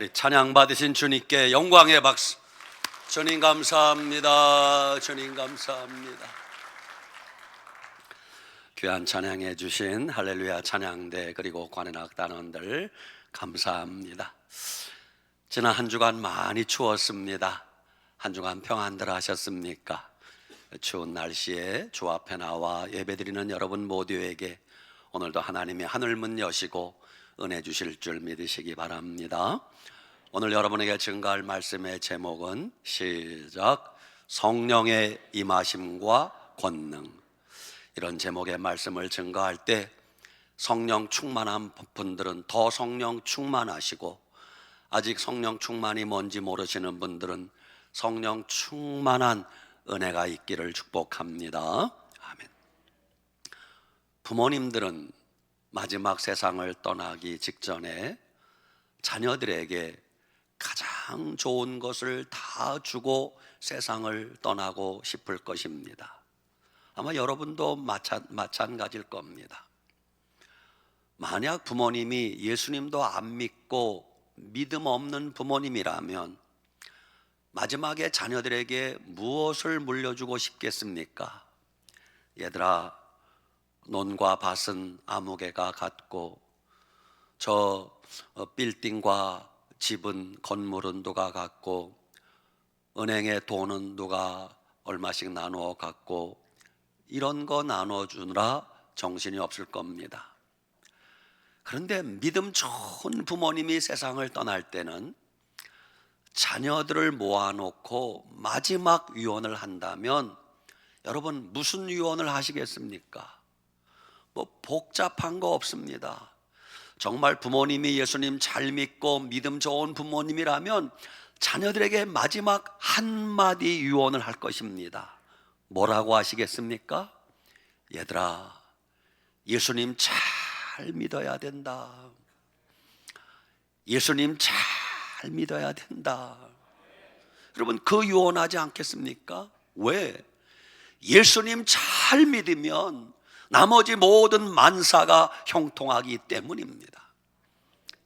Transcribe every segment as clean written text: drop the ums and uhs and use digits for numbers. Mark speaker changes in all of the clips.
Speaker 1: 우리 찬양 받으신 주님께 영광의 박수. 주님 감사합니다. 주님 감사합니다. 귀한 찬양해 주신 할렐루야 찬양대 그리고 관현악 단원들 감사합니다. 지난 한 주간 많이 추웠습니다. 한 주간 평안들 하셨습니까? 추운 날씨에 주 앞에 나와 예배드리는 여러분 모두에게 오늘도 하나님의 하늘문 여시고 은혜 주실 줄 믿으시기 바랍니다. 오늘 여러분에게 증거할 말씀의 제목은 시작 성령의 임하심과 권능. 이런 제목의 말씀을 증거할 때 성령 충만한 분들은 더 성령 충만하시고, 아직 성령 충만이 뭔지 모르시는 분들은 성령 충만한 은혜가 있기를 축복합니다. 아멘. 부모님들은 마지막 세상을 떠나기 직전에 자녀들에게 가장 좋은 것을 다 주고 세상을 떠나고 싶을 것입니다. 아마 여러분도 마찬가지일 겁니다. 만약 부모님이 예수님도 안 믿고 믿음 없는 부모님이라면 마지막에 자녀들에게 무엇을 물려주고 싶겠습니까? 얘들아, 논과 밭은 아무개가 같고 저 빌딩과 집은 건물은 누가 갖고 은행에 돈은 누가 얼마씩 나누어 갖고 이런 거 나눠주느라 정신이 없을 겁니다. 그런데 믿음 좋은 부모님이 세상을 떠날 때는 자녀들을 모아놓고 마지막 유언을 한다면 여러분 무슨 유언을 하시겠습니까? 뭐 복잡한 거 없습니다. 정말 부모님이 예수님 잘 믿고 믿음 좋은 부모님이라면 자녀들에게 마지막 한마디 유언을 할 것입니다. 뭐라고 하시겠습니까? 얘들아, 예수님 잘 믿어야 된다. 예수님 잘 믿어야 된다. 여러분 그 유언하지 않겠습니까? 왜? 예수님 잘 믿으면 나머지 모든 만사가 형통하기 때문입니다.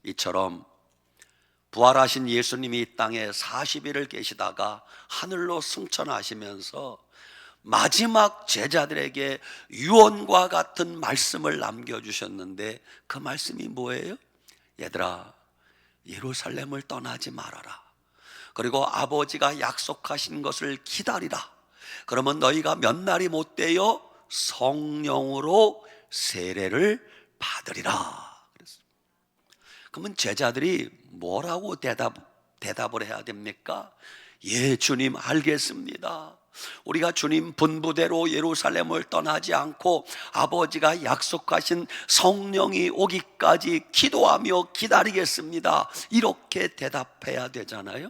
Speaker 1: 이처럼 부활하신 예수님이 이 땅에 40일을 계시다가 하늘로 승천하시면서 마지막 제자들에게 유언과 같은 말씀을 남겨주셨는데 그 말씀이 뭐예요? 얘들아, 예루살렘을 떠나지 말아라. 그리고 아버지가 약속하신 것을 기다리라. 그러면 너희가 몇 날이 못 되어 성령으로 세례를 받으리라. 그러면 제자들이 뭐라고 대답을 해야 됩니까? 예, 주님 알겠습니다. 우리가 주님 분부대로 예루살렘을 떠나지 않고 아버지가 약속하신 성령이 오기까지 기도하며 기다리겠습니다. 이렇게 대답해야 되잖아요.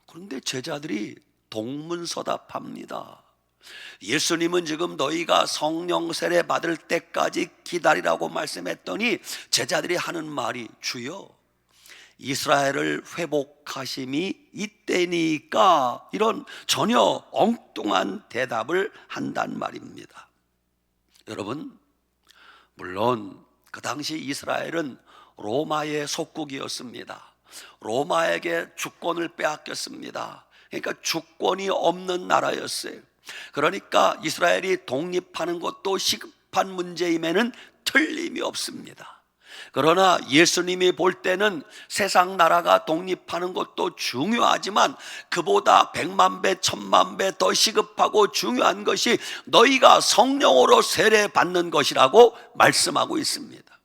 Speaker 1: 그런데 제자들이 동문서답합니다. 예수님은 지금 너희가 성령 세례 받을 때까지 기다리라고 말씀했더니 제자들이 하는 말이 주여 이스라엘을 회복하심이 이때니까, 이런 전혀 엉뚱한 대답을 한단 말입니다. 여러분, 물론 그 당시 이스라엘은 로마의 속국이었습니다. 로마에게 주권을 빼앗겼습니다. 그러니까 주권이 없는 나라였어요. 그러니까 이스라엘이 독립하는 것도 시급한 문제임에는 틀림이 없습니다. 그러나 예수님이 볼 때는 세상 나라가 독립하는 것도 중요하지만 그보다 100만 배, 1000만 배 더 시급하고 중요한 것이 너희가 성령으로 세례 받는 것이라고 말씀하고 있습니다.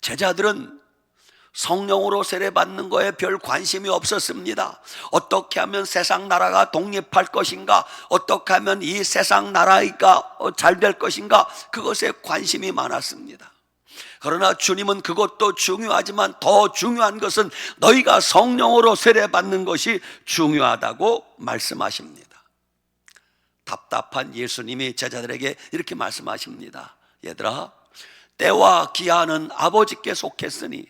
Speaker 1: 제자들은 성령으로 세례받는 거에 별 관심이 없었습니다. 어떻게 하면 세상 나라가 독립할 것인가, 어떻게 하면 이 세상 나라가 잘 될 것인가, 그것에 관심이 많았습니다. 그러나 주님은 그것도 중요하지만 더 중요한 것은 너희가 성령으로 세례받는 것이 중요하다고 말씀하십니다. 답답한 예수님이 제자들에게 이렇게 말씀하십니다. 얘들아, 때와 기한은 아버지께 속했으니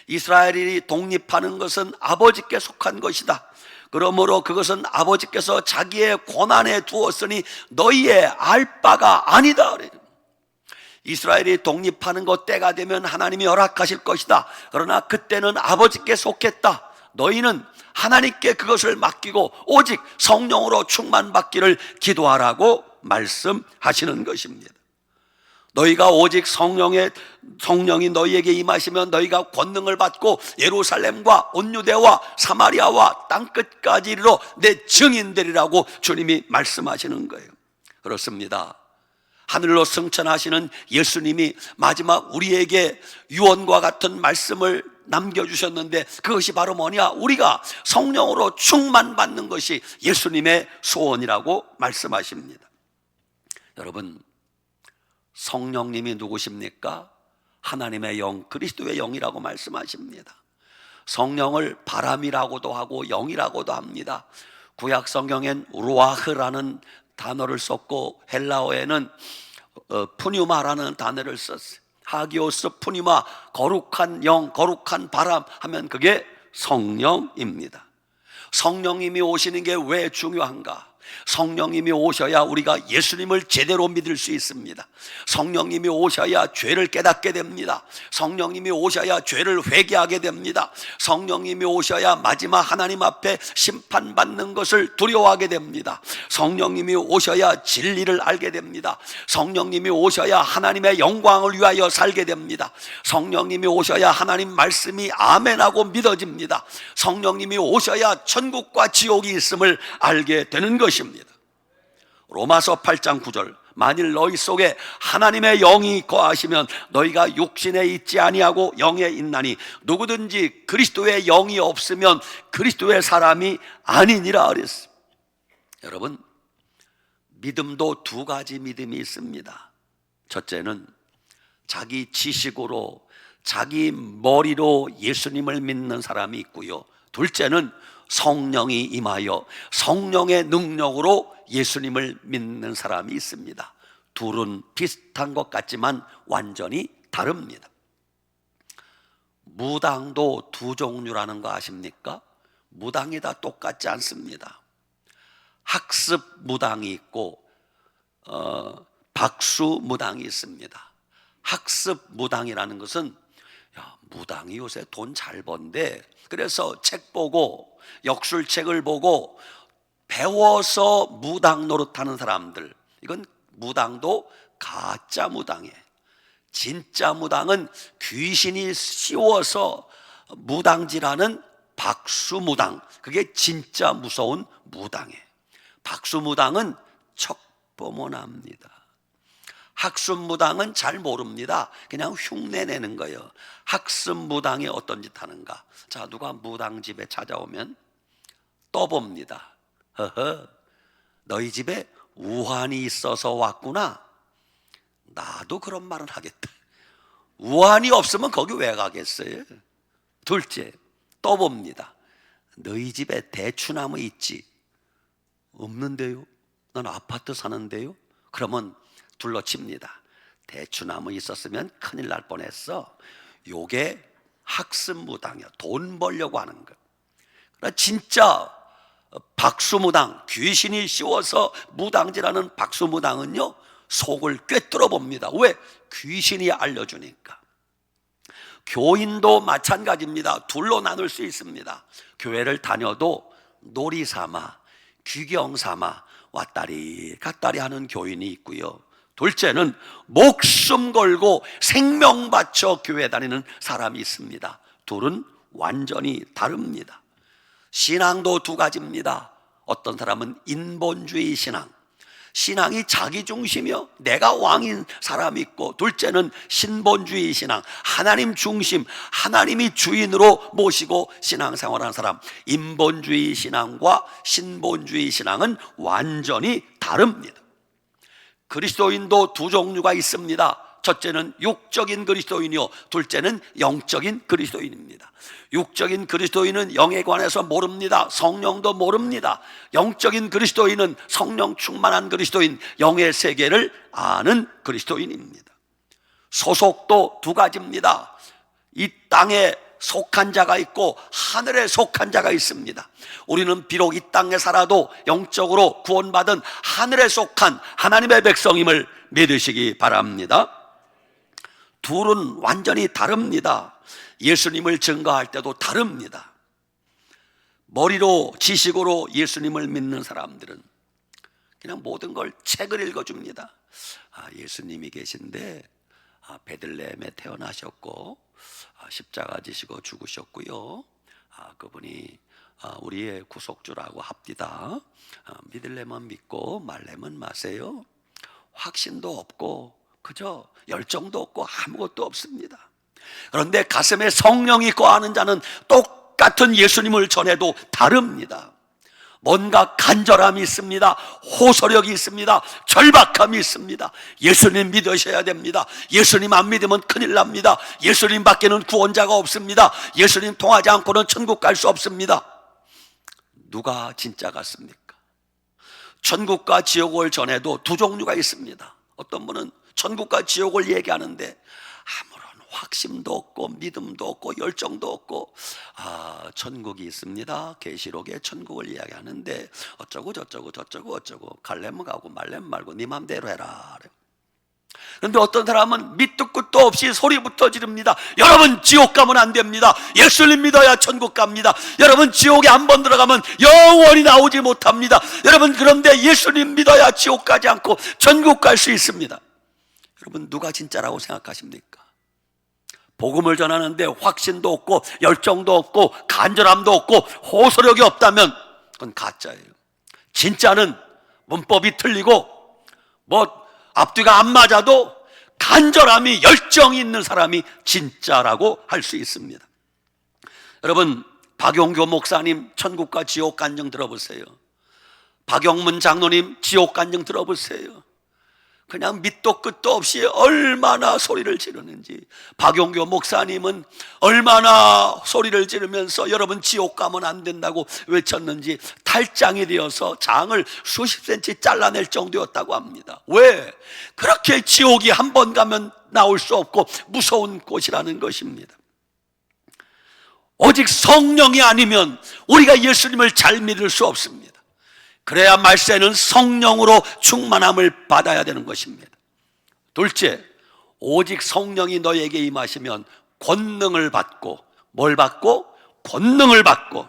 Speaker 1: 이스라엘이 독립하는 것은 아버지께 속한 것이다. 그러므로 그것은 아버지께서 자기의 권한에 두었으니 너희의 알 바가 아니다. 이스라엘이 독립하는 것 때가 되면 하나님이 허락하실 것이다. 그러나 그때는 아버지께 속했다. 너희는 하나님께 그것을 맡기고 오직 성령으로 충만받기를 기도하라고 말씀하시는 것입니다. 너희가 오직 성령이 너희에게 임하시면 너희가 권능을 받고 예루살렘과 온 유대와 사마리아와 땅끝까지 이르러 내 증인되리라고 주님이 말씀하시는 거예요. 그렇습니다. 하늘로 승천하시는 예수님이 마지막 우리에게 유언과 같은 말씀을 남겨주셨는데, 그것이 바로 뭐냐? 우리가 성령으로 충만받는 것이 예수님의 소원이라고 말씀하십니다. 여러분, 성령님이 누구십니까? 하나님의 영, 그리스도의 영이라고 말씀하십니다. 성령을 바람이라고도 하고 영이라고도 합니다. 구약 성경엔 루아흐라는 단어를 썼고 헬라어에는 푸뉴마라는 단어를 썼어요. 하기오스 푸뉴마, 거룩한 영, 거룩한 바람 하면 그게 성령입니다. 성령님이 오시는 게 왜 중요한가? 성령님이 오셔야 우리가 예수님을 제대로 믿을 수 있습니다. 성령님이 오셔야 죄를 깨닫게 됩니다. 성령님이 오셔야 죄를 회개하게 됩니다. 성령님이 오셔야 마지막 하나님 앞에 심판받는 것을 두려워하게 됩니다. 성령님이 오셔야 진리를 알게 됩니다. 성령님이 오셔야 하나님의 영광을 위하여 살게 됩니다. 성령님이 오셔야 하나님 말씀이 아멘하고 믿어집니다. 성령님이 오셔야 천국과 지옥이 있음을 알게 되는 것입니다. 로마서 8장 9절, 만일 너희 속에 하나님의 영이 거하시면 너희가 육신에 있지 아니하고 영에 있나니 누구든지 그리스도의 영이 없으면 그리스도의 사람이 아니니라 그랬습니다. 여러분, 믿음도 두 가지 믿음이 있습니다. 첫째는 자기 지식으로, 자기 머리로 예수님을 믿는 사람이 있고요, 둘째는 성령이 임하여 성령의 능력으로 예수님을 믿는 사람이 있습니다. 둘은 비슷한 것 같지만 완전히 다릅니다. 무당도 두 종류라는 거 아십니까? 무당이 다 똑같지 않습니다. 학습 무당이 있고 박수 무당이 있습니다. 학습 무당이라는 것은, 야, 무당이 요새 돈 잘 번대, 그래서 책 보고 역술책을 보고 배워서 무당 노릇하는 사람들, 이건 무당도 가짜 무당이에요. 진짜 무당은 귀신이 씌워서 무당질하는 박수무당, 그게 진짜 무서운 무당이에요. 박수무당은 척보문합니다. 학습무당은 잘 모릅니다. 그냥 흉내내는 거예요. 학습무당이 어떤 짓 하는가? 자, 누가 무당집에 찾아오면 떠봅니다. 허허, 너희 집에 우환이 있어서 왔구나. 나도 그런 말은 하겠다. 우환이 없으면 거기 왜 가겠어요? 둘째, 떠봅니다. 너희 집에 대추나무 있지? 없는데요? 난 아파트 사는데요? 그러면 둘러칩니다. 대추나무 있었으면 큰일 날 뻔했어. 요게 학습무당이야. 돈 벌려고 하는 거. 그러나 진짜 박수무당, 귀신이 씌워서 무당질하는 박수무당은요, 속을 꿰뚫어 봅니다. 왜? 귀신이 알려주니까. 교인도 마찬가지입니다. 둘로 나눌 수 있습니다. 교회를 다녀도 놀이 삼아, 귀경 삼아 왔다리 갔다리 하는 교인이 있고요, 둘째는 목숨 걸고 생명 바쳐 교회 다니는 사람이 있습니다. 둘은 완전히 다릅니다. 신앙도 두 가지입니다. 어떤 사람은 인본주의 신앙, 신앙이 자기 중심이요, 내가 왕인 사람이 있고, 둘째는 신본주의 신앙, 하나님 중심, 하나님이 주인으로 모시고 신앙생활하는 사람. 인본주의 신앙과 신본주의 신앙은 완전히 다릅니다. 그리스도인도 두 종류가 있습니다. 첫째는 육적인 그리스도인이요, 둘째는 영적인 그리스도인입니다. 육적인 그리스도인은 영에 관해서 모릅니다. 성령도 모릅니다. 영적인 그리스도인은 성령 충만한 그리스도인, 영의 세계를 아는 그리스도인입니다. 소속도 두 가지입니다. 이 땅에 속한 자가 있고 하늘에 속한 자가 있습니다. 우리는 비록 이 땅에 살아도 영적으로 구원받은 하늘에 속한 하나님의 백성임을 믿으시기 바랍니다. 둘은 완전히 다릅니다. 예수님을 증거할 때도 다릅니다. 머리로 지식으로 예수님을 믿는 사람들은 그냥 모든 걸 책을 읽어줍니다. 예수님이 계신데 베들레헴에 태어나셨고 십자가 지시고 죽으셨고요. 그분이 우리의 구속주라고 합디다. 믿을래면 믿고 말래면 마세요. 확신도 없고 그저 열정도 없고 아무것도 없습니다. 그런데 가슴에 성령이 거하는 자는 똑같은 예수님을 전해도 다릅니다. 뭔가 간절함이 있습니다. 호소력이 있습니다. 절박함이 있습니다. 예수님 믿으셔야 됩니다. 예수님 안 믿으면 큰일 납니다. 예수님 밖에는 구원자가 없습니다. 예수님 통하지 않고는 천국 갈 수 없습니다. 누가 진짜 같습니까? 천국과 지옥을 전해도 두 종류가 있습니다. 어떤 분은 천국과 지옥을 얘기하는데 아무런 확신도 없고 믿음도 없고 열정도 없고 천국이 있습니다. 계시록에 천국을 이야기하는데 어쩌고 저쩌고 갈래면 가고 말래면 말고 네 맘대로 해라. 그런데 어떤 사람은 밑도 끝도 없이 소리부터 지릅니다. 여러분 지옥 가면 안 됩니다. 예수님 믿어야 천국 갑니다. 여러분 지옥에 한 번 들어가면 영원히 나오지 못합니다. 여러분 그런데 예수님 믿어야 지옥 가지 않고 천국 갈 수 있습니다. 여러분 누가 진짜라고 생각하십니까? 복음을 전하는데 확신도 없고 열정도 없고 간절함도 없고 호소력이 없다면 그건 가짜예요. 진짜는 문법이 틀리고 앞뒤가 안 맞아도 간절함이 열정이 있는 사람이 진짜라고 할 수 있습니다. 여러분 박용교 목사님 천국과 지옥 간증 들어보세요. 박영문 장로님 지옥 간증 들어보세요. 그냥 밑도 끝도 없이 얼마나 소리를 지르는지. 박용교 목사님은 얼마나 소리를 지르면서 여러분 지옥 가면 안 된다고 외쳤는지 탈장이 되어서 장을 수십 센치 잘라낼 정도였다고 합니다. 왜? 그렇게 지옥이 한 번 가면 나올 수 없고 무서운 곳이라는 것입니다. 오직 성령이 아니면 우리가 예수님을 잘 믿을 수 없습니다. 그래야 말세는 성령으로 충만함을 받아야 되는 것입니다. 둘째, 오직 성령이 너에게 임하시면 권능을 받고, 뭘 받고? 권능을 받고.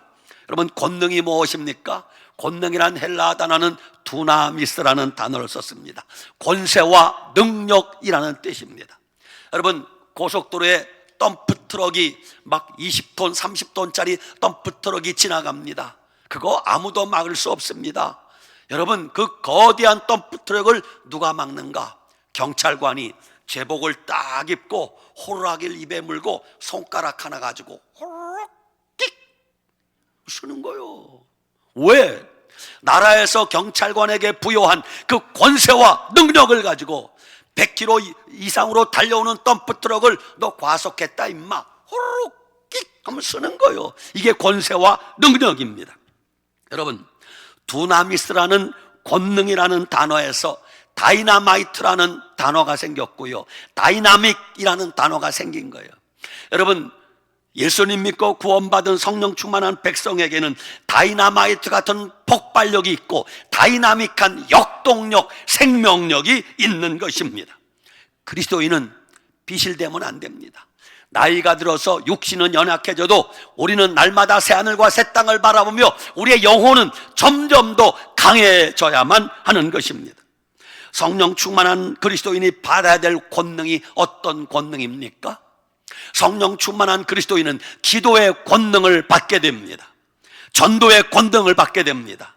Speaker 1: 여러분 권능이 무엇입니까? 권능이란 헬라 단어는 두나미스라는 단어를 썼습니다. 권세와 능력이라는 뜻입니다. 여러분 고속도로에 덤프트럭이 막 20톤 30톤짜리 덤프트럭이 지나갑니다. 그거 아무도 막을 수 없습니다. 여러분 그 거대한 덤프트럭을 누가 막는가? 경찰관이 제복을 딱 입고 호루라기를 입에 물고 손가락 하나 가지고 호루룩 끽 쓰는 거요. 왜? 나라에서 경찰관에게 부여한 그 권세와 능력을 가지고 100km 이상으로 달려오는 덤프트럭을 너 과속했다 임마 호루룩 끽 하면 쓰는 거요. 이게 권세와 능력입니다. 여러분 두나미스라는 권능이라는 단어에서 다이나마이트라는 단어가 생겼고요, 다이나믹이라는 단어가 생긴 거예요. 여러분 예수님 믿고 구원받은 성령 충만한 백성에게는 다이나마이트 같은 폭발력이 있고 다이나믹한 역동력, 생명력이 있는 것입니다. 그리스도인은 비실되면 안 됩니다. 나이가 들어서 육신은 연약해져도 우리는 날마다 새하늘과 새 땅을 바라보며 우리의 영혼은 점점 더 강해져야만 하는 것입니다. 성령 충만한 그리스도인이 받아야 될 권능이 어떤 권능입니까? 성령 충만한 그리스도인은 기도의 권능을 받게 됩니다. 전도의 권능을 받게 됩니다.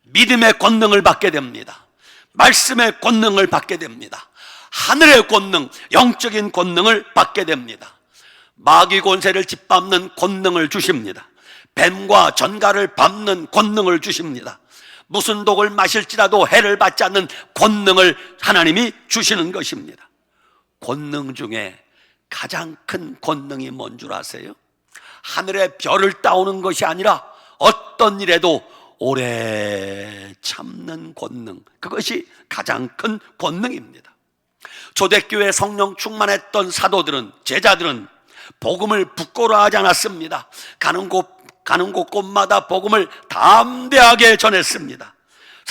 Speaker 1: 믿음의 권능을 받게 됩니다. 말씀의 권능을 받게 됩니다. 하늘의 권능, 영적인 권능을 받게 됩니다. 마귀 권세를 짓밟는 권능을 주십니다. 뱀과 전갈을 밟는 권능을 주십니다. 무슨 독을 마실지라도 해를 받지 않는 권능을 하나님이 주시는 것입니다. 권능 중에 가장 큰 권능이 뭔 줄 아세요? 하늘의 별을 따오는 것이 아니라 어떤 일에도 오래 참는 권능, 그것이 가장 큰 권능입니다. 초대교회 성령 충만했던 사도들은, 제자들은 복음을 부끄러워하지 않았습니다. 가는 곳곳마다 복음을 담대하게 전했습니다.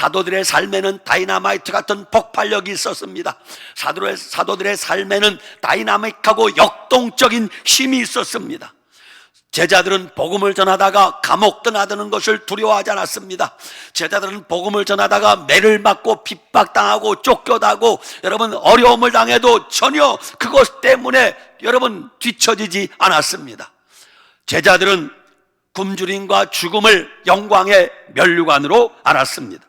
Speaker 1: 사도들의 삶에는 다이나마이트 같은 폭발력이 있었습니다. 사도들의 삶에는 다이나믹하고 역동적인 힘이 있었습니다. 제자들은 복음을 전하다가 감옥 떠나드는 것을 두려워하지 않았습니다. 제자들은 복음을 전하다가 매를 맞고 핍박당하고 쫓겨나고 여러분 어려움을 당해도 전혀 그것 때문에 여러분 뒤처지지 않았습니다. 제자들은 굶주림과 죽음을 영광의 면류관으로 알았습니다.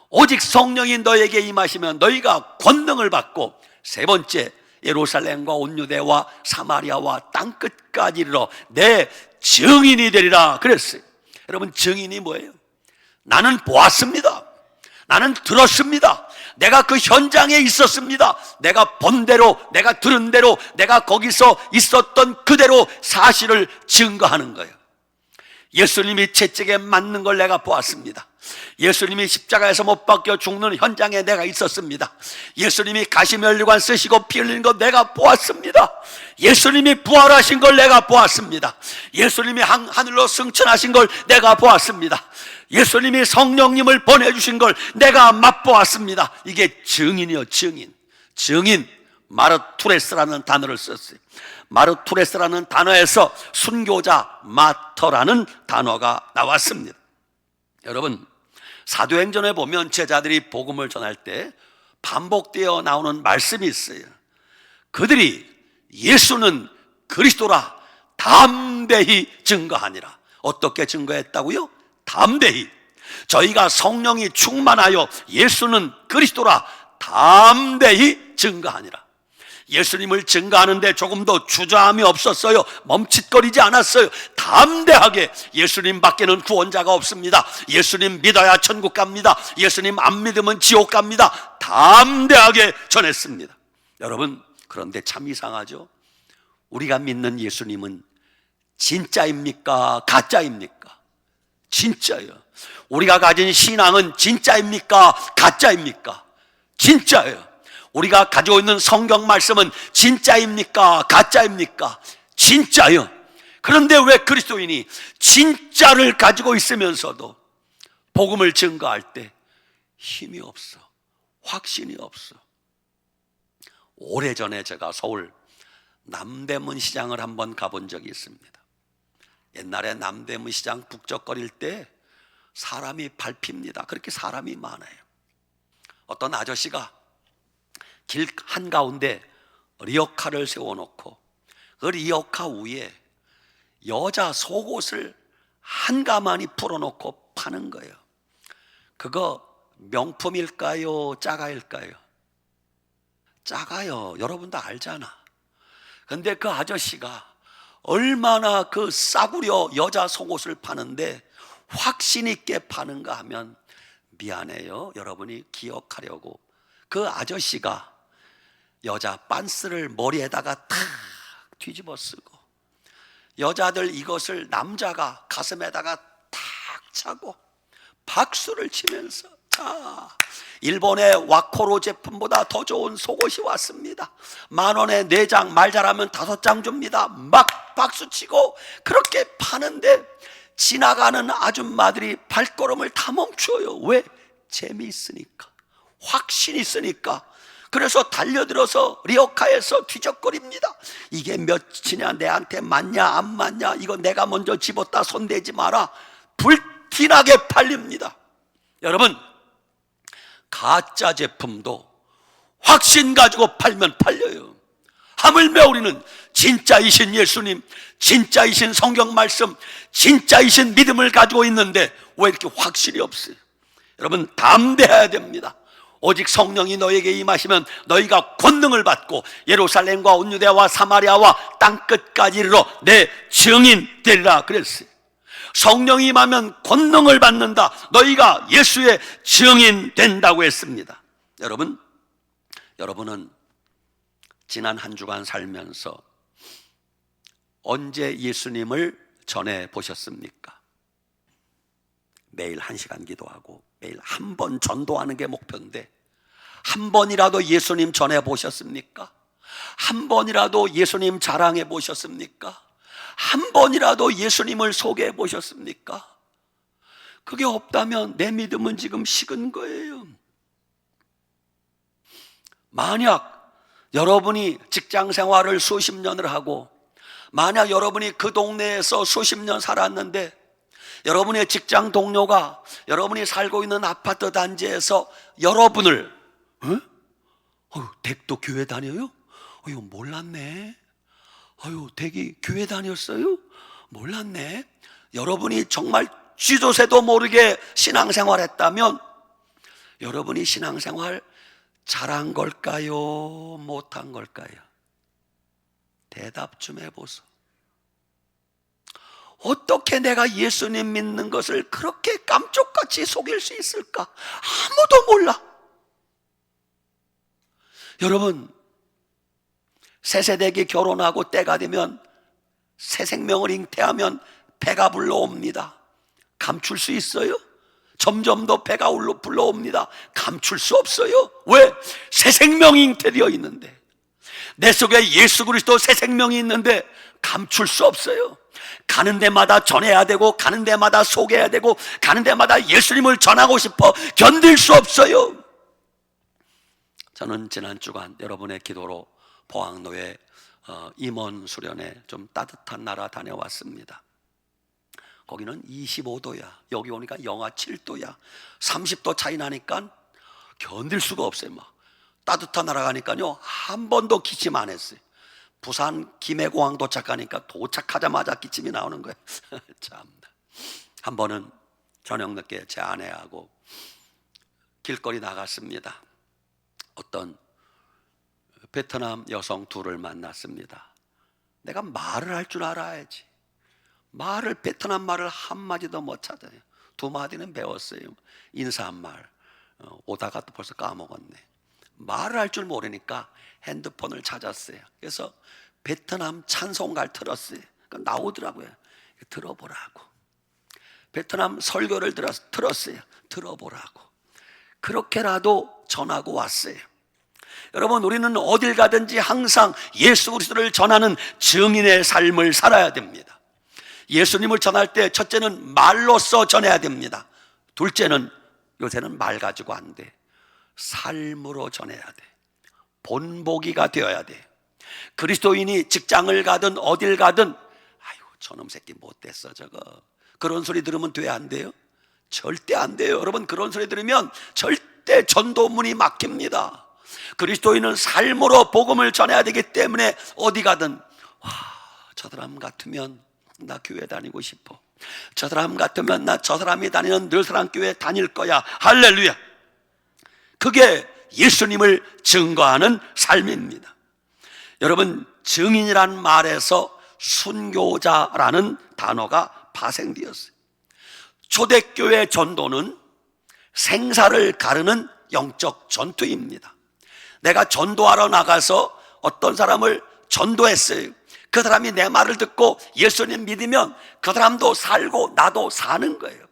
Speaker 1: 오직 성령이 너에게 임하시면 너희가 권능을 받고, 세 번째, 예루살렘과 온 유대와 사마리아와 땅끝까지 이르러 내 증인이 되리라 그랬어요. 여러분, 증인이 뭐예요? 나는 보았습니다. 나는 들었습니다. 내가 그 현장에 있었습니다. 내가 본 대로, 내가 들은 대로, 내가 거기서 있었던 그대로 사실을 증거하는 거예요. 예수님이 채찍에 맞는 걸 내가 보았습니다. 예수님이 십자가에서 못 박혀 죽는 현장에 내가 있었습니다. 예수님이 가시면류관 쓰시고 피 흘리는 거 내가 보았습니다. 예수님이 부활하신 걸 내가 보았습니다. 예수님이 하늘로 승천하신 걸 내가 보았습니다. 예수님이 성령님을 보내주신 걸 내가 맛보았습니다. 이게 증인이요, 증인. 증인, 마르투레스라는 단어를 썼어요. 마르투레스라는 단어에서 순교자, 마터라는 단어가 나왔습니다. 여러분, 사도행전에 보면 제자들이 복음을 전할 때 반복되어 나오는 말씀이 있어요. 그들이 예수는 그리스도라 담대히 증거하니라. 어떻게 증거했다고요? 담대히. 저희가 성령이 충만하여 예수는 그리스도라 담대히 증거하니라. 예수님을 증거하는데 조금도 주저함이 없었어요. 멈칫거리지 않았어요. 담대하게 예수님 밖에는 구원자가 없습니다. 예수님 믿어야 천국 갑니다. 예수님 안 믿으면 지옥 갑니다. 담대하게 전했습니다. 여러분, 그런데 참 이상하죠? 우리가 믿는 예수님은 진짜입니까? 가짜입니까? 진짜예요. 우리가 가진 신앙은 진짜입니까? 가짜입니까? 진짜예요. 우리가 가지고 있는 성경 말씀은 진짜입니까? 가짜입니까? 진짜요. 그런데 왜 그리스도인이 진짜를 가지고 있으면서도 복음을 증거할 때 힘이 없어, 확신이 없어? 오래전에 제가 서울 남대문 시장을 한번 가본 적이 있습니다. 옛날에 남대문 시장 북적거릴 때 사람이 밟힙니다. 그렇게 사람이 많아요. 어떤 아저씨가 길 한가운데 리어카를 세워놓고 그 리어카 위에 여자 속옷을 한가만히 풀어놓고 파는 거예요. 그거 명품일까요? 짜가일까요? 짜가요. 여러분도 알잖아. 근데 그 아저씨가 얼마나 그 싸구려 여자 속옷을 파는데 확신 있게 파는가 하면, 미안해요, 여러분이 기억하려고, 그 아저씨가 여자 빤스를 머리에다가 탁 뒤집어 쓰고, 여자들 이것을 남자가 가슴에다가 탁 차고 박수를 치면서, 자, 일본의 와코로 제품보다 더 좋은 속옷이 왔습니다. 10,000원에 4장, 말 잘하면 5장 줍니다. 막 박수치고 그렇게 파는데 지나가는 아줌마들이 발걸음을 다 멈춰요. 왜? 재미있으니까, 확신이 있으니까. 그래서 달려들어서 리어카에서 뒤적거립니다. 이게 몇이냐, 내한테 맞냐 안 맞냐, 이거 내가 먼저 집었다, 손대지 마라. 불티나게 팔립니다. 여러분, 가짜 제품도 확신 가지고 팔면 팔려요. 하물며 우리는 진짜이신 예수님, 진짜이신 성경 말씀, 진짜이신 믿음을 가지고 있는데 왜 이렇게 확실히 없어요? 여러분, 담대해야 됩니다. 오직 성령이 너에게 임하시면 너희가 권능을 받고 예루살렘과 온 유대와 사마리아와 땅끝까지 이르러 내 증인 되리라 그랬어요. 성령이 임하면 권능을 받는다. 너희가 예수의 증인 된다고 했습니다. 여러분은 지난 한 주간 살면서 언제 예수님을 전해 보셨습니까? 매일 1시간 기도하고 매일 한 번 전도하는 게 목표인데, 한 번이라도 예수님 전해 보셨습니까? 한 번이라도 예수님 자랑해 보셨습니까? 한 번이라도 예수님을 소개해 보셨습니까? 그게 없다면 내 믿음은 지금 식은 거예요. 만약 여러분이 직장 생활을 수십 년을 하고, 만약 여러분이 그 동네에서 수십 년 살았는데 여러분의 직장 동료가 여러분이 살고 있는 아파트 단지에서 여러분을 댁도 교회 다녀요? 이거 몰랐네. 댁이 교회 다녔어요? 몰랐네. 여러분이 정말 쥐도새도 모르게 신앙생활 했다면 여러분이 신앙생활 잘한 걸까요? 못한 걸까요? 대답 좀 해보소. 어떻게 내가 예수님 믿는 것을 그렇게 깜쪽같이 속일 수 있을까? 아무도 몰라. 여러분, 새세대기 결혼하고 때가 되면 새 생명을 잉태하면 배가 불러옵니다. 감출 수 있어요? 점점 더 배가 불러옵니다. 감출 수 없어요. 왜? 새 생명이 잉태되어 있는데, 내 속에 예수 그리스도 새 생명이 있는데 감출 수 없어요. 가는 데마다 전해야 되고, 가는 데마다 소개해야 되고, 가는 데마다 예수님을 전하고 싶어 견딜 수 없어요. 저는 지난 주간 여러분의 기도로 포항로에 임원 수련회 좀 따뜻한 나라 다녀왔습니다. 거기는 25도야. 여기 오니까 영하 7도야. 30도 차이 나니까 견딜 수가 없어요. 막 따뜻한 나라 가니까요, 한 번도 기침 안 했어요. 부산 김해공항 도착하니까 도착하자마자 기침이 나오는 거예요. 참나. 한 번은 저녁 늦게 제 아내하고 길거리 나갔습니다. 어떤 베트남 여성 둘을 만났습니다. 내가 말을 할 줄 알아야지. 베트남 말을 한마디도 못 찾아요. 두 마디는 배웠어요. 인사한 말. 오다가 또 벌써 까먹었네. 말을 할 줄 모르니까 핸드폰을 찾았어요. 그래서 베트남 찬송가를 틀었어요. 나오더라고요. 들어보라고. 베트남 설교를 들었어요. 들어보라고. 그렇게라도 전하고 왔어요. 여러분, 우리는 어딜 가든지 항상 예수 그리스도를 전하는 증인의 삶을 살아야 됩니다. 예수님을 전할 때 첫째는 말로써 전해야 됩니다. 둘째는, 요새는 말 가지고 안 돼. 삶으로 전해야 돼. 본보기가 되어야 돼. 그리스도인이 직장을 가든 어딜 가든, 아이고 저놈 새끼 못됐어 저거, 그런 소리 들으면 돼, 안 돼요? 절대 안 돼요. 여러분, 그런 소리 들으면 절대 전도문이 막힙니다. 그리스도인은 삶으로 복음을 전해야 되기 때문에 어디 가든, 저 사람 같으면 나 교회 다니고 싶어. 저 사람 같으면 나 저 사람이 다니는 늘사랑 교회 다닐 거야. 할렐루야. 그게 예수님을 증거하는 삶입니다. 여러분, 증인이란 말에서 순교자라는 단어가 파생되었어요. 초대교회 전도는 생사를 가르는 영적 전투입니다. 내가 전도하러 나가서 어떤 사람을 전도했어요. 그 사람이 내 말을 듣고 예수님 믿으면 그 사람도 살고 나도 사는 거예요.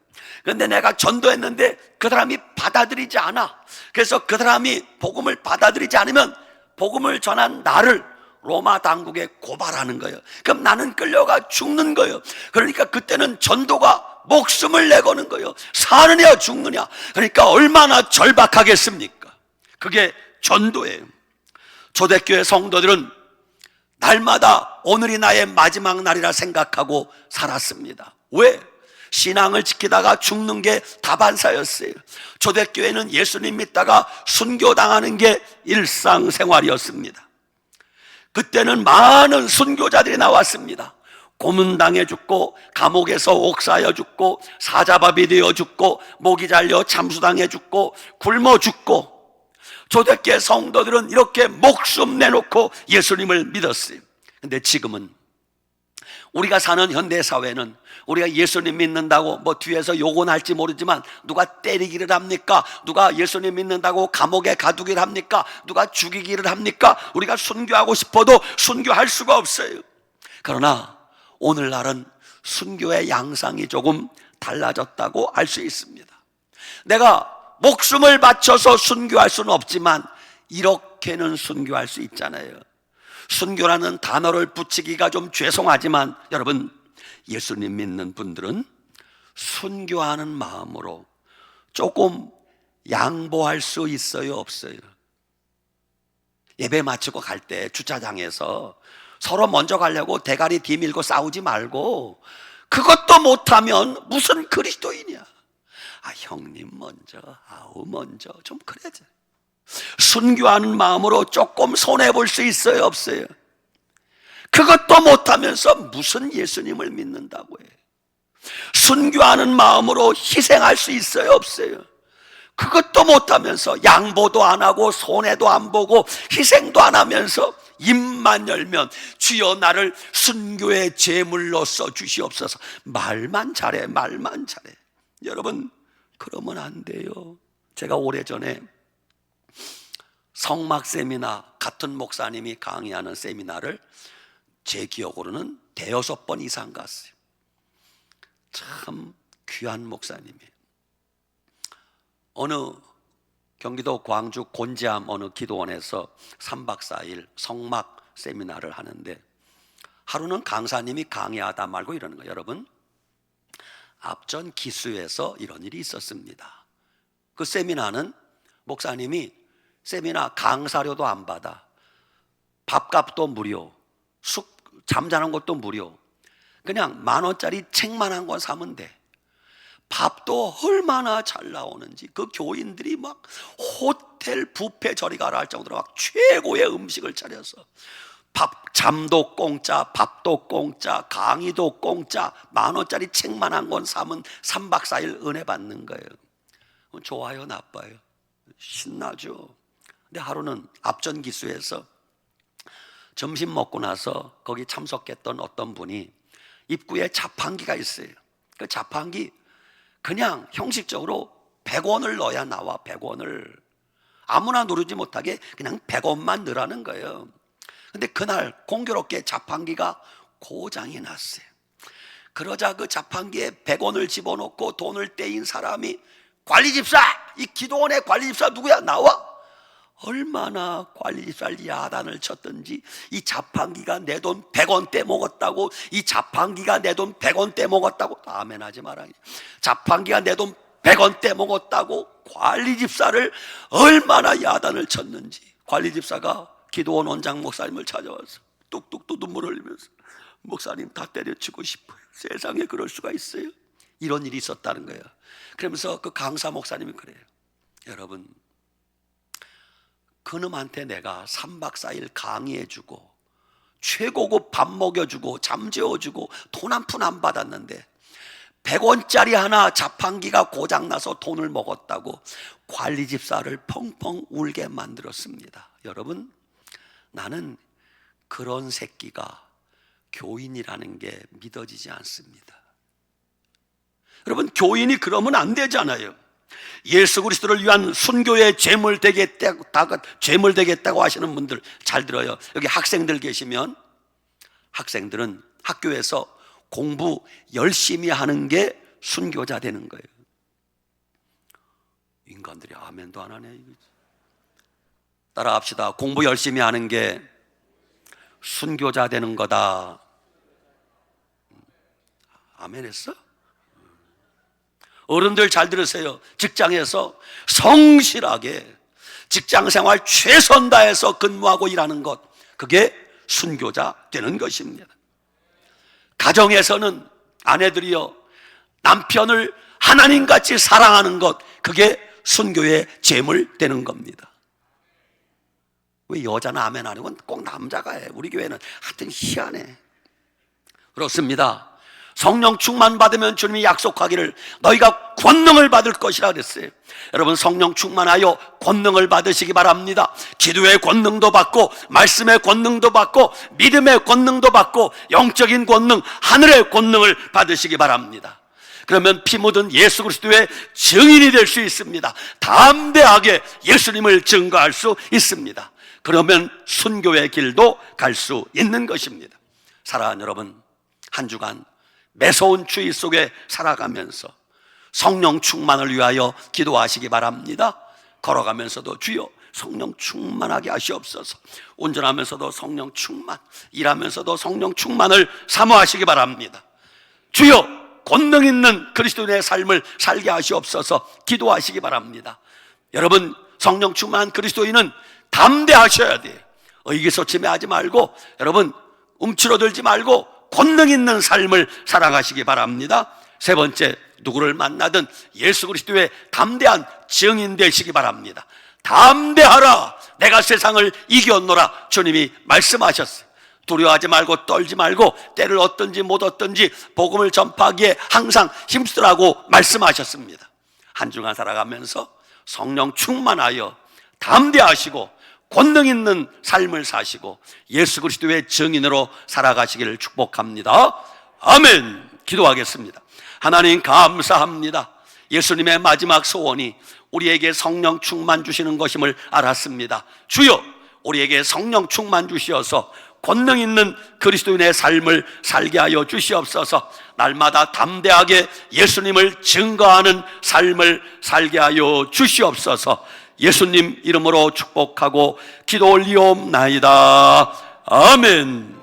Speaker 1: 그런데 내가 전도했는데 그 사람이 받아들이지 않아. 그래서 그 사람이 복음을 받아들이지 않으면 복음을 전한 나를 로마 당국에 고발하는 거예요. 그럼 나는 끌려가 죽는 거예요. 그러니까 그때는 전도가 목숨을 내거는 거예요. 사느냐 죽느냐. 그러니까 얼마나 절박하겠습니까? 그게 전도예요. 초대교회 성도들은 날마다 오늘이 나의 마지막 날이라 생각하고 살았습니다. 왜? 신앙을 지키다가 죽는 게 다반사였어요. 초대교회는 예수님 믿다가 순교당하는 게 일상생활이었습니다. 그때는 많은 순교자들이 나왔습니다. 고문당해 죽고, 감옥에서 옥사여 죽고, 사자밥이 되어 죽고, 목이 잘려 잠수당해 죽고, 굶어 죽고. 초대교회 성도들은 이렇게 목숨 내놓고 예수님을 믿었어요. 근데 지금은 우리가 사는 현대사회는 우리가 예수님 믿는다고 뭐 뒤에서 욕은 할지 모르지만 누가 때리기를 합니까? 누가 예수님 믿는다고 감옥에 가두기를 합니까? 누가 죽이기를 합니까? 우리가 순교하고 싶어도 순교할 수가 없어요. 그러나 오늘날은 순교의 양상이 조금 달라졌다고 알 수 있습니다. 내가 목숨을 바쳐서 순교할 수는 없지만 이렇게는 순교할 수 있잖아요. 순교라는 단어를 붙이기가 좀 죄송하지만 여러분, 예수님 믿는 분들은 순교하는 마음으로 조금 양보할 수 있어요, 없어요? 예배 마치고 갈 때 주차장에서 서로 먼저 가려고 대가리 뒤밀고 싸우지 말고, 그것도 못하면 무슨 그리스도인이야. 형님 먼저, 아우 먼저, 좀 그래야지. 순교하는 마음으로 조금 손해볼 수 있어요, 없어요? 그것도 못하면서 무슨 예수님을 믿는다고 해. 순교하는 마음으로 희생할 수 있어요, 없어요? 그것도 못하면서 양보도 안 하고 손해도 안 보고 희생도 안 하면서 입만 열면 주여 나를 순교의 제물로 써주시옵소서. 말만 잘해, 말만 잘해. 여러분, 그러면 안 돼요. 제가 오래전에 성막 세미나, 같은 목사님이 강의하는 세미나를 제 기억으로는 5번 이상 갔어요. 참 귀한 목사님이에요. 어느 경기도 광주 곤지암 어느 기도원에서 3박 4일 성막 세미나를 하는데, 하루는 강사님이 강의하다 말고 이러는 거예요. 여러분, 앞전 기수에서 이런 일이 있었습니다. 그 세미나는 목사님이 세미나 강사료도 안 받아, 밥값도 무료, 잠자는 것도 무료, 그냥 10,000원짜리 책만 한 권 사면 돼. 밥도 얼마나 잘 나오는지 그 교인들이 막 호텔 뷔페 저리 가라 할 정도로 막 최고의 음식을 차려서 잠도 공짜, 밥도 공짜, 강의도 공짜, 10,000원짜리 책만 한 권 사면 3박 4일 은혜 받는 거예요. 좋아요, 나빠요? 신나죠. 근데 하루는 앞전 기수에서 점심 먹고 나서 거기 참석했던 어떤 분이 입구에 자판기가 있어요. 그 자판기 그냥 형식적으로 100원을 넣어야 나와. 100원을 아무나 누르지 못하게 그냥 100원만 넣으라는 거예요. 근데 그날 공교롭게 자판기가 고장이 났어요. 그러자 그 자판기에 100원을 집어넣고 돈을 떼인 사람이, 관리집사! 이 기도원의 관리집사 누구야? 나와! 얼마나 관리집사를 야단을 쳤던지, 이 자판기가 내 돈 100원 떼먹었다고, 이 자판기가 내 돈 100원 떼먹었다고, 아멘 하지 마라. 자판기가 내 돈 100원 떼먹었다고 관리집사를 얼마나 야단을 쳤는지. 관리집사가 기도원 원장 목사님을 찾아와서 뚝뚝 눈물 흘리면서, 목사님 다 때려치고 싶어요. 세상에 그럴 수가 있어요? 이런 일이 있었다는 거예요. 그러면서 그 강사 목사님이 그래요. 여러분, 그놈한테 내가 3박 4일 강의해주고 최고급 밥 먹여주고 잠재워주고 돈 한 푼 안 받았는데 100원짜리 하나 자판기가 고장나서 돈을 먹었다고 관리집사를 펑펑 울게 만들었습니다. 여러분, 나는 그런 새끼가 교인이라는 게 믿어지지 않습니다. 여러분, 교인이 그러면 안 되잖아요. 예수 그리스도를 위한 순교의 제물 되겠다고 하시는 분들 잘 들어요. 여기 학생들 계시면, 학생들은 학교에서 공부 열심히 하는 게 순교자 되는 거예요. 인간들이 아멘도 안 하네. 따라합시다. 공부 열심히 하는 게 순교자 되는 거다. 아멘 했어? 어른들 잘 들으세요. 직장에서 성실하게 직장생활 최선 다해서 근무하고 일하는 것, 그게 순교자 되는 것입니다. 가정에서는 아내들이여 남편을 하나님같이 사랑하는 것, 그게 순교의 제물 되는 겁니다. 왜 여자는 아멘 안 하고 꼭 남자가 해? 우리 교회는 하여튼 희한해. 그렇습니다. 성령 충만 받으면 주님이 약속하기를 너희가 권능을 받을 것이라 그랬어요. 여러분, 성령 충만하여 권능을 받으시기 바랍니다. 기도의 권능도 받고 말씀의 권능도 받고 믿음의 권능도 받고 영적인 권능, 하늘의 권능을 받으시기 바랍니다. 그러면 피 묻은 예수 그리스도의 증인이 될 수 있습니다. 담대하게 예수님을 증거할 수 있습니다. 그러면 순교의 길도 갈 수 있는 것입니다. 사랑하는 여러분, 한 주간 매서운 추위 속에 살아가면서 성령 충만을 위하여 기도하시기 바랍니다. 걸어가면서도 주여 성령 충만하게 하시옵소서. 운전하면서도 성령 충만, 일하면서도 성령 충만을 사모하시기 바랍니다. 주여 권능 있는 그리스도인의 삶을 살게 하시옵소서 기도하시기 바랍니다. 여러분, 성령 충만한 그리스도인은 담대하셔야 돼요. 의기소침해하지 말고, 여러분 움츠러들지 말고 권능 있는 삶을 살아가시기 바랍니다. 세 번째, 누구를 만나든 예수 그리스도의 담대한 증인 되시기 바랍니다. 담대하라, 내가 세상을 이겼노라 주님이 말씀하셨어요. 두려워하지 말고 떨지 말고 때를 얻든지 못 얻든지 복음을 전파하기에 항상 힘쓰라고 말씀하셨습니다. 한 주간 살아가면서 성령 충만하여 담대하시고 권능 있는 삶을 사시고 예수 그리스도의 증인으로 살아가시기를 축복합니다. 아멘. 기도하겠습니다. 하나님 감사합니다. 예수님의 마지막 소원이 우리에게 성령 충만 주시는 것임을 알았습니다. 주여, 우리에게 성령 충만 주시어서 권능 있는 그리스도인의 삶을 살게 하여 주시옵소서. 날마다 담대하게 예수님을 증거하는 삶을 살게 하여 주시옵소서. 예수님 이름으로 축복하고 기도 올리옵나이다. 아멘.